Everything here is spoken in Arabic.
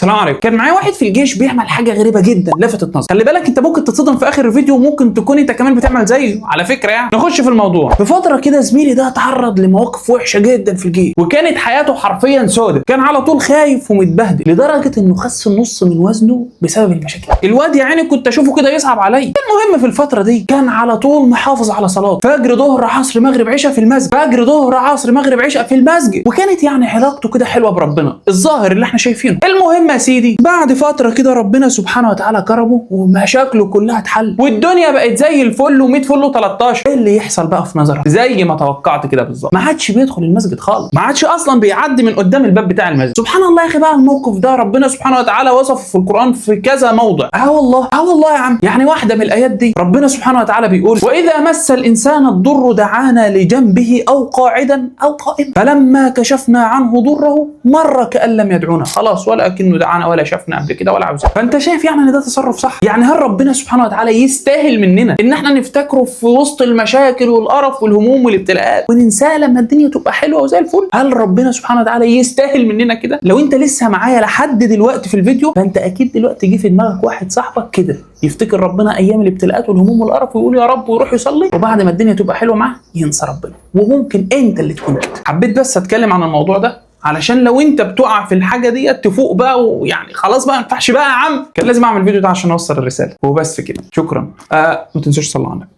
السلام عليكم. كان معايا واحد في الجيش بيعمل حاجه غريبه جدا لفتت نظري. خلي بالك انت ممكن تتصدم في اخر الفيديو وممكن تكون انت كمان بتعمل زيه على فكره. يعني نخش في الموضوع. بفتره كده زميلي ده اتعرض لمواقف وحشه جدا في الجيش، وكانت حياته حرفيا سودة. كان على طول خايف ومتبهدل لدرجه انه خس النص من وزنه بسبب المشاكل. الواد يعني كنت اشوفه كده يصعب عليا. المهم في الفتره دي كان على طول محافظ على صلاه فجر ظهر عصر مغرب عشاء في المسجد، فجر ظهر عصر مغرب عشاء في المسجد، وكانت يعني علاقته كده حلوه بربنا الظاهر اللي احنا شايفينه. المهم يا سيدي بعد فتره كده ربنا سبحانه وتعالى كرمه ومشاكله كلها اتحل والدنيا بقت زي الفل و100 فل و13. ايه اللي يحصل بقى في نظرك؟ زي ما توقعت كده بالظبط، ما عادش بيدخل المسجد خالص، ما عادش اصلا بيعدي من قدام الباب بتاع المسجد. سبحان الله يا اخي بقى الموقف ده ربنا سبحانه وتعالى وصفه في القران في كذا موضع. والله يا عم. يعني واحده من الايات دي ربنا سبحانه وتعالى بيقول: واذا مس الانسان الضر دعانا لجنبه او قاعدا او قائما فلما كشفنا عنه ضره مر كأن لم يدعونا. خلاص ولا كأنه دعانا ولا شافنا قبل كده ولا عاوزنا. فانت شايف يعني ان ده تصرف صح؟ يعني هل ربنا سبحانه وتعالى يستاهل مننا ان احنا نفتكره في وسط المشاكل والقرف والهموم والابتلاءات وننساه لما الدنيا تبقى حلوه وزي الفل؟ هل ربنا سبحانه وتعالى يستاهل مننا كده؟ لو انت لسه معايا لحد دلوقتي في الفيديو فانت اكيد دلوقتي جه في دماغك واحد صاحبك كده يفتكر ربنا ايام الابتلاءات والهموم والقرف ويقول يا رب ويروح يصلي، وبعد ما الدنيا تبقى حلوه معاه ينسى ربنا. وممكن انت اللي تكون كده. حبيت بس اتكلم عن الموضوع ده علشان لو انت بتقع في الحاجه دي تفوق بقى، ويعني خلاص بقى ما ينفعش بقى يا عم. كان لازم اعمل الفيديو ده عشان اوصل الرساله وبس كده. شكرا. ما تنسوش تصلوا على النبي.